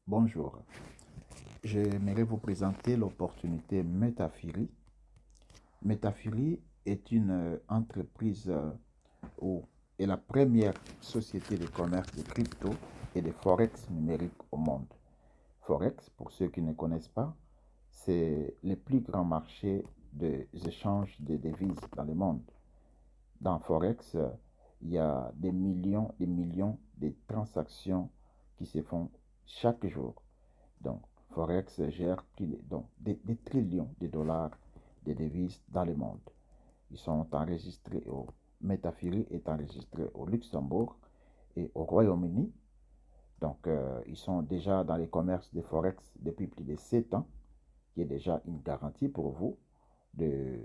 Bonjour, j'aimerais vous présenter l'opportunité Metafiri. Metafiri est une entreprise ou est la première société de commerce de crypto et de forex numérique au monde. Forex, pour ceux qui ne connaissent pas, c'est le plus grand marché des échanges de devises dans le monde. Dans Forex, il y a des millions de transactions qui se font chaque jour. Donc, Forex gère des trillions de dollars de devises dans le monde. Ils sont enregistrés Metafiri est enregistré au Luxembourg et au Royaume-Uni. Donc, ils sont déjà dans les commerces de Forex depuis plus de 7 ans, qui est déjà une garantie pour vous de,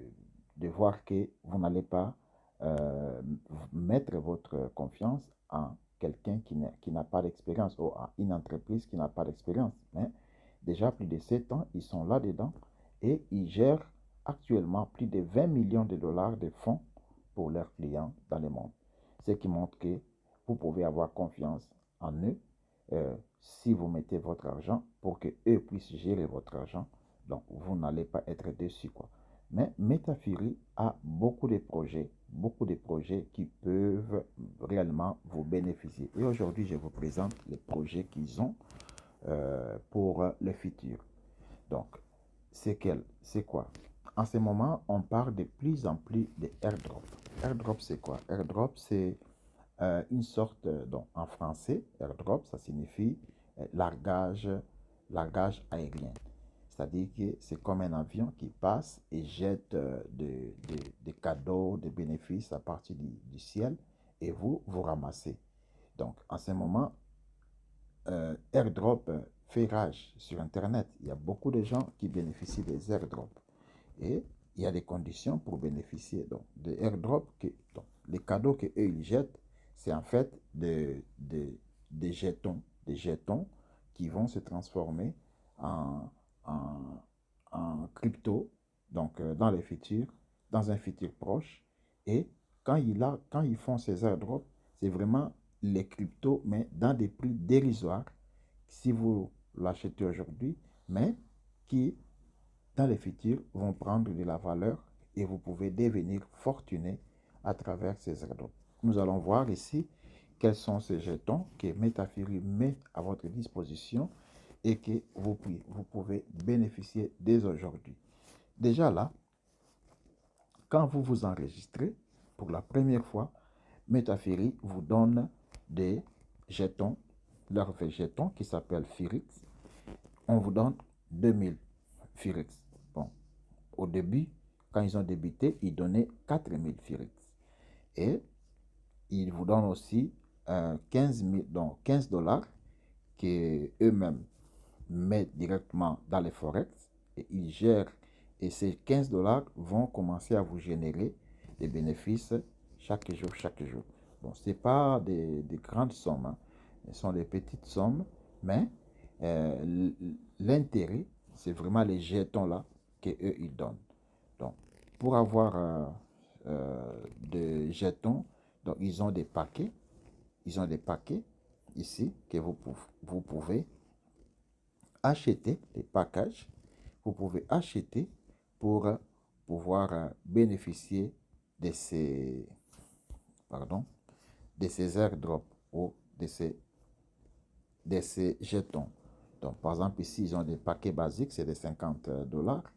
de voir que vous n'allez pas euh, mettre votre confiance en quelqu'un qui n'a pas d'expérience ou à une entreprise qui n'a pas d'expérience. Mais déjà plus de 7 ans, ils sont là-dedans et ils gèrent actuellement plus de 20 millions de dollars de fonds pour leurs clients dans le monde. Ce qui montre que vous pouvez avoir confiance en eux si vous mettez votre argent pour que eux puissent gérer votre argent. Donc, vous n'allez pas être déçu, quoi. Mais Metafiri a beaucoup de projets qui peuvent réellement vous bénéficier. Et aujourd'hui, je vous présente les projets qu'ils ont pour le futur. Donc, c'est quoi? En ce moment, on parle de plus en plus de airdrop. Airdrop, c'est quoi? Airdrop, c'est une sorte, donc en français, airdrop, ça signifie largage, largage aérien. C'est-à-dire que c'est comme un avion qui passe et jette des cadeaux, des bénéfices à partir du ciel et vous ramassez. Donc, en ce moment, airdrop fait rage sur Internet. Il y a beaucoup de gens qui bénéficient des airdrops. Et il y a des conditions pour bénéficier donc, de airdrop. Donc, les cadeaux qu'eux, ils jettent, c'est en fait des jetons qui vont se transformer en, en, en crypto, donc dans les futurs, dans un futur proche. Et quand ils font ces airdrops, c'est vraiment les cryptos, mais dans des prix dérisoires, si vous l'achetez aujourd'hui, mais qui, dans les futurs, vont prendre de la valeur et vous pouvez devenir fortuné à travers ces airdrops. Nous allons voir ici quels sont ces jetons que Metafiri met à votre disposition et que vous pouvez bénéficier dès aujourd'hui. Déjà là, quand vous vous enregistrez pour la première fois, Metafiri vous donne des jetons, leur jetons qui s'appelle Firix. On vous donne 2000 Firix. Bon, au début, quand ils ont débuté, ils donnaient 4000 Firix. Et ils vous donnent aussi 15 000, donc 15 dollars que eux-mêmes mettent directement dans les forex et ils gèrent. Et ces 15 dollars vont commencer à vous générer des bénéfices chaque jour, chaque jour. Bon, ce n'est pas des grandes sommes, hein. Ce sont des petites sommes, mais l'intérêt, c'est vraiment les jetons là qu'eux, ils donnent. Donc, pour avoir des jetons, donc ils ont des paquets ici que vous pouvez acheter des packages, vous pouvez acheter pour pouvoir bénéficier de ces, pardon, de ces airdrops ou de ces jetons. Donc, par exemple, ici, ils ont des paquets basiques, c'est de 50 dollars.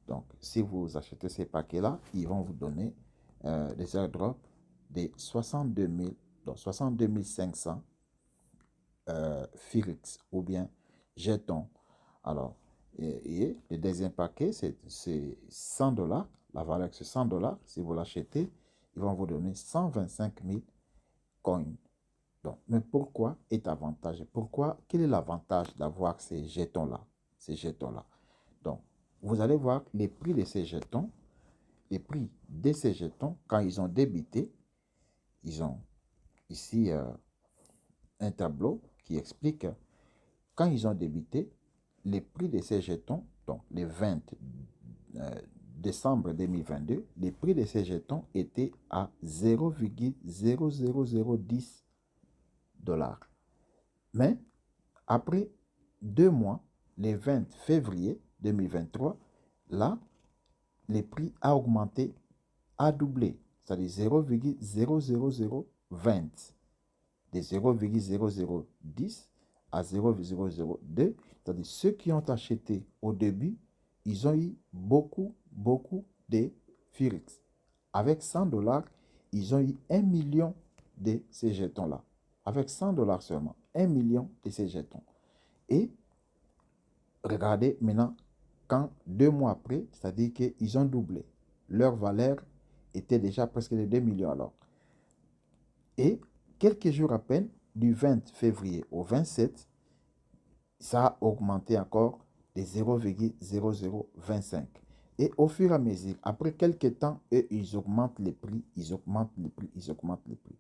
Donc, si vous achetez ces paquets-là, ils vont vous donner des airdrops de 62 000, donc 62 500 Firix ou bien jetons. Alors, et le deuxième paquet, c'est 100 dollars. La valeur, c'est 100 dollars. Si vous l'achetez, ils vont vous donner 125 000 coins. Donc, mais pourquoi est avantageux? Pourquoi? Quel est l'avantage d'avoir ces jetons-là? Ces jetons-là. Donc, vous allez voir les prix de ces jetons. Les prix de ces jetons, quand ils ont débuté, ils ont ici un tableau qui explique quand ils ont débuté, les prix de ces jetons, donc le 20 euh, décembre 2022, les prix de ces jetons étaient à 0,00010 dollars. Mais après 2 mois, le 20 février 2023, là, le prix a augmenté, a doublé, c'est-à-dire 0,00020, de 0,0010 à 0,002, c'est-à-dire ceux qui ont acheté au début, ils ont eu beaucoup de Firix. Avec 100 $, ils ont eu 1 million de ces jetons-là. Avec 100 $ seulement, 1 million de ces jetons. Et regardez maintenant, quand 2 mois après, c'est-à-dire qu'ils ont doublé. Leur valeur était déjà presque de 2 millions alors. Et quelques jours à peine, du 20 février au 27, ça a augmenté encore de 0,0025. Et au fur et à mesure, après quelques temps, eux, ils augmentent les prix, ils augmentent les prix, ils augmentent les prix.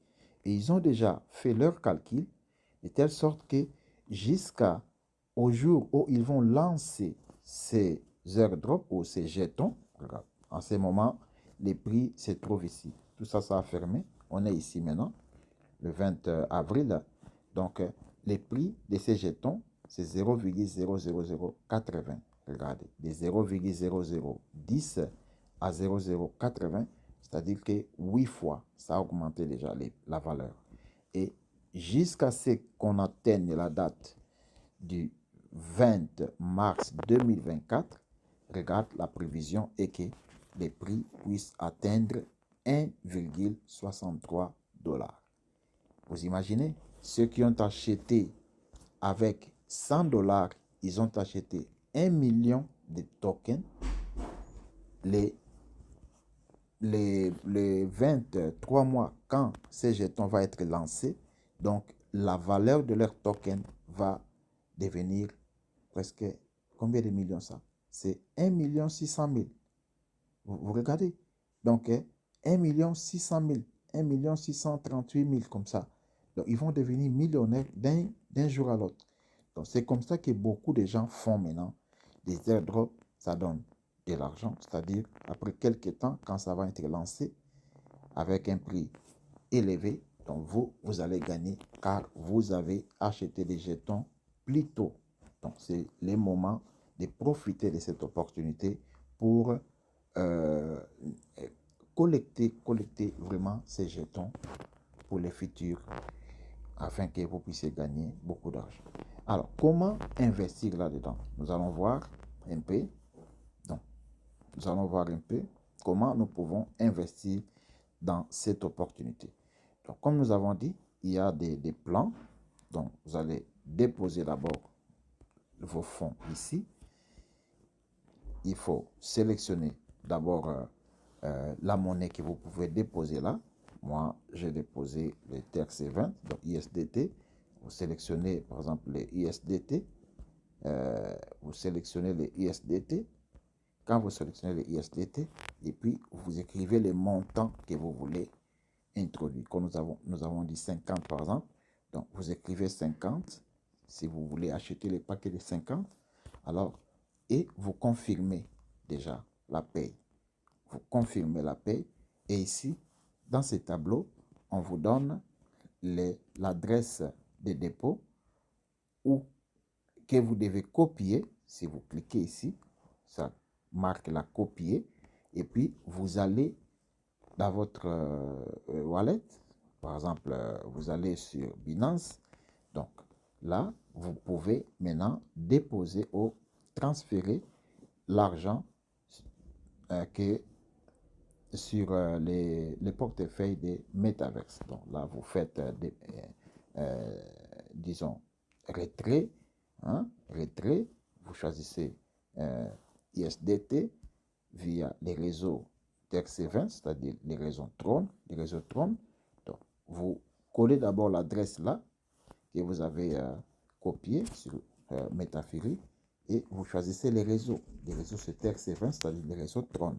Et ils ont déjà fait leur calcul de telle sorte que jusqu'au jour où ils vont lancer ces airdrops ou ces jetons, regarde, en ce moment, les prix se trouvent ici. Tout ça, ça a fermé. On est ici maintenant, le 20 avril. Donc, les prix de ces jetons, c'est 0,00080. Regardez, de 0,0010 à 0,080, c'est-à-dire que 8 fois, ça a augmenté déjà la valeur. Et jusqu'à ce qu'on atteigne la date du 20 mars 2024, regarde, la prévision est que les prix puissent atteindre 1,63 $. Vous imaginez, ceux qui ont acheté avec 100 $, ils ont acheté 1 million de tokens. Les 23 mois, quand ces jetons vont être lancés, donc la valeur de leur token va devenir presque, combien de millions ça? C'est 1 600 000. Vous regardez? Donc, 1 600 000, 1 638 000 comme ça. Donc, ils vont devenir millionnaires d'un jour à l'autre. Donc, c'est comme ça que beaucoup de gens font maintenant. Des airdrops, ça donne de l'argent. C'est-à-dire, après quelques temps, quand ça va être lancé, avec un prix élevé, donc vous allez gagner car vous avez acheté des jetons plus tôt. Donc, c'est le moment de profiter de cette opportunité pour collecter vraiment ces jetons pour les futurs afin que vous puissiez gagner beaucoup d'argent. Alors, comment investir là-dedans? Nous allons voir un peu. Donc, nous allons voir un peu comment nous pouvons investir dans cette opportunité. Donc, comme nous avons dit, il y a des plans. Donc, vous allez déposer d'abord vos fonds ici. Il faut sélectionner d'abord la monnaie que vous pouvez déposer là. Moi, j'ai déposé le TRC20, donc ISDT. Vous sélectionnez par exemple les ISDT. Vous sélectionnez les ISDT. Quand vous sélectionnez les ISDT, et puis vous écrivez les montants que vous voulez introduire. Comme nous avons dit 50 par exemple. Donc, vous écrivez 50 si vous voulez acheter les paquets de 50. Alors, et vous confirmez déjà la paye. Vous confirmez la paye. Et ici, dans ce tableau, on vous donne l'adresse de dépôt ou que vous devez copier. Si vous cliquez ici, ça marque la copier. Et puis, vous allez dans votre wallet. Par exemple, vous allez sur Binance. Donc, là, vous pouvez maintenant déposer ou transférer l'argent que sur les portefeuilles des Metaverse. Donc là, vous faites disons, retrait, retrait, vous choisissez ISDT via les réseaux TRC20, c'est-à-dire les réseaux Tron, Donc, vous collez d'abord l'adresse là que vous avez copié sur Métafiri et vous choisissez les réseaux sur TRC20, c'est-à-dire les réseaux Tron.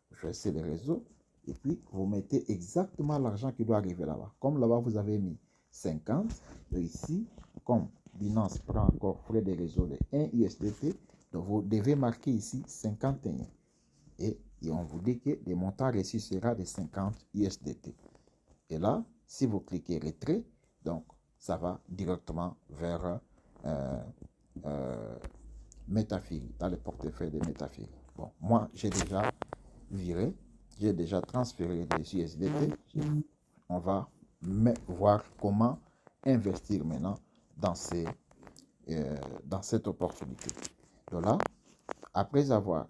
Vous choisissez les réseaux et puis vous mettez exactement l'argent qui doit arriver là-bas. Comme là-bas, vous avez mis 50, et ici, comme Binance prend encore frais de réseau de 1 USDT, donc vous devez marquer ici 51. Et on vous dit que le montant reçu sera de 50 USDT. Et là, si vous cliquez retrait, donc ça va directement vers Metafiri, dans le portefeuille de Metafiri. Bon, moi, j'ai déjà viré, j'ai déjà transféré des USDT. On va voir comment investir maintenant dans, dans cette opportunité. Donc là, après avoir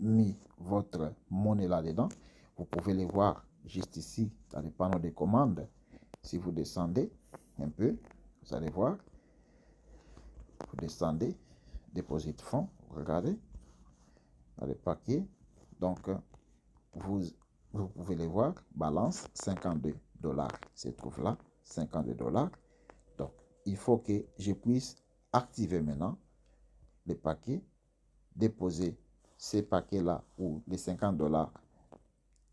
mis votre monnaie là-dedans, vous pouvez les voir juste ici dans les panneaux de commandes. Si vous descendez un peu, vous allez voir, vous descendez, déposer de fonds, regardez, dans le paquet. Donc, vous pouvez les voir, balance 52 $, se trouve là, 52 $. Donc, il faut que je puisse activer maintenant les paquets, déposer ces paquets-là ou les 50 $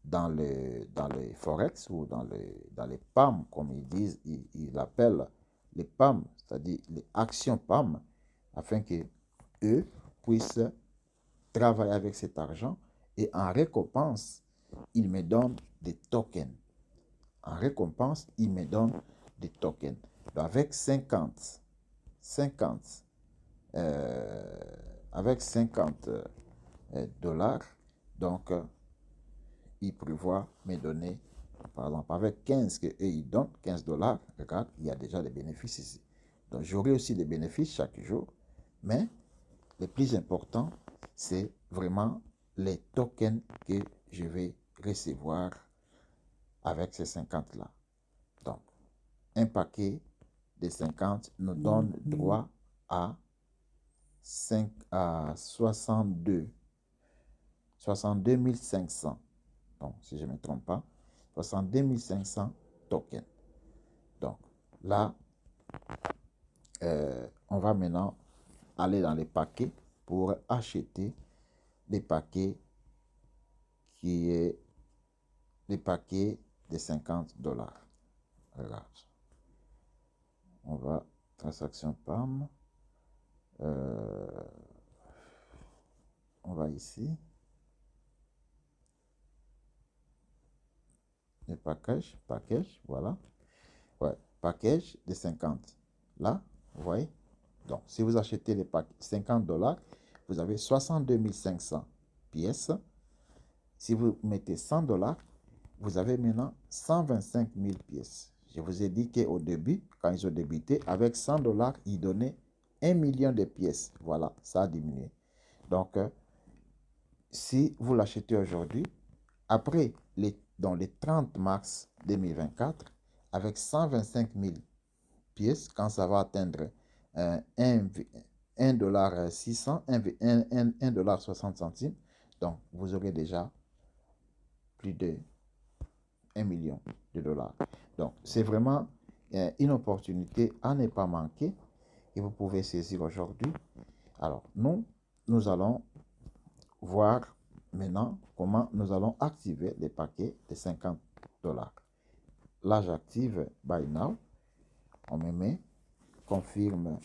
dans les Forex ou dans les PAM, comme ils disent, ils l'appellent les PAM, c'est-à-dire les actions PAM, afin que eux puissent travailler avec cet argent et en récompense, ils me donnent des tokens. En récompense, ils me donnent des tokens. Donc avec 50, avec 50 $, donc ils prévoient me donner, par exemple, avec 15 que eux ils donnent, 15 $, regarde, il y a déjà des bénéfices ici. Donc j'aurai aussi des bénéfices chaque jour, mais le plus important, c'est vraiment les tokens que je vais recevoir avec ces 50-là. Donc, un paquet de 50 nous donne droit à 62 500. Donc, si je ne me trompe pas, 62 500 tokens. Donc, là, on va maintenant aller dans les paquets pour acheter les paquets qui est les paquets de 50 $. Regarde. On va, transaction PAM. On va ici. Les packages, voilà. Ouais, package de 50. Là, vous voyez. Donc, si vous achetez les paquets 50 $, vous avez 62 500 pièces. Si vous mettez 100 $, vous avez maintenant 125 000 pièces. Je vous ai dit qu'au début, quand ils ont débuté, avec 100 $, ils donnaient 1 million de pièces. Voilà, ça a diminué. Donc, si vous l'achetez aujourd'hui, après, dans les 30 mars 2024, avec 125 000 pièces, quand ça va atteindre 1,600 $, donc vous aurez déjà plus de 1 million de dollars. Donc, c'est vraiment une opportunité à ne pas manquer et vous pouvez saisir aujourd'hui. Alors, nous allons voir maintenant comment nous allons activer les paquets de 50 $. Là, j'active Buy Now. On me met confirme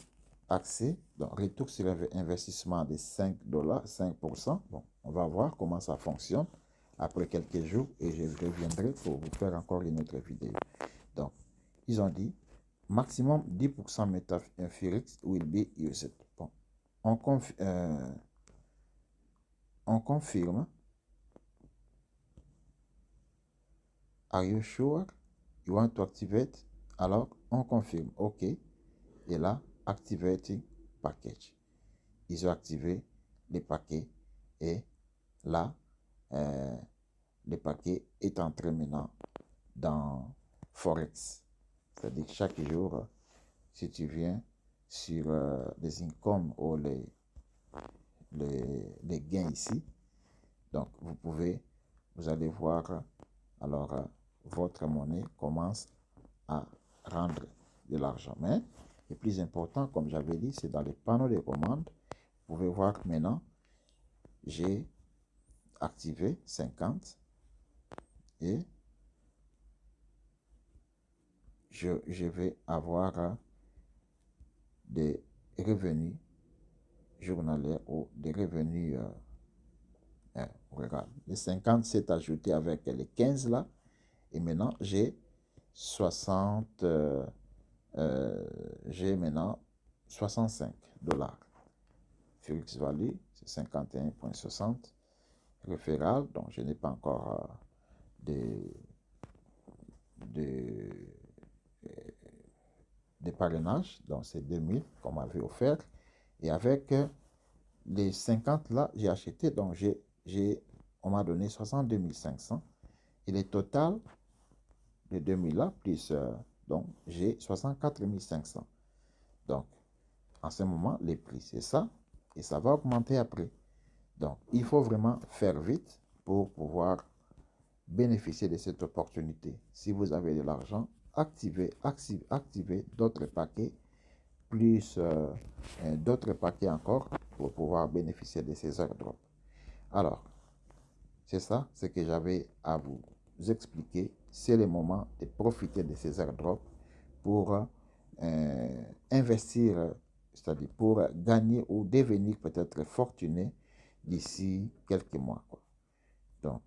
accès. Donc, retour sur investissement de 5 $, 5%. Bon, on va voir comment ça fonctionne après quelques jours et je reviendrai pour vous faire encore une autre vidéo. Donc, ils ont dit maximum 10% Metafirix will be used. Bon, on confirme. Are you sure you want to activate? Alors, on confirme. OK. Et là, activating package. Ils ont activé les paquets et là, le paquet est entré maintenant dans Forex. C'est-à-dire que chaque jour, si tu viens sur les incomes ou les gains ici, donc vous allez voir, alors votre monnaie commence à rendre de l'argent. Mais le plus important, comme j'avais dit, c'est dans les panneaux de commandes. Vous pouvez voir maintenant, j'ai activé 50 et je vais avoir des revenus journaliers ou des revenus. Regarde, les 50 s'est ajouté avec les 15 là. Et maintenant, j'ai 60. J'ai maintenant $65. Phoenix Valley, c'est 51,60. Référal, donc je n'ai pas encore de, de parrainage, donc c'est 2000 qu'on m'avait offert. Et avec les 50 là, j'ai acheté, donc on m'a donné 62 500. Et le total de 2000 là, plus, donc j'ai 64 500. Donc, en ce moment, les prix, c'est ça. Et ça va augmenter après. Donc, il faut vraiment faire vite pour pouvoir bénéficier de cette opportunité. Si vous avez de l'argent, activez d'autres paquets, plus d'autres paquets encore pour pouvoir bénéficier de ces airdrops. Alors, c'est ça ce que j'avais à vous expliquer. C'est le moment de profiter de ces airdrops pour investir, c'est-à-dire pour gagner ou devenir peut-être fortuné d'ici quelques mois, quoi. Donc,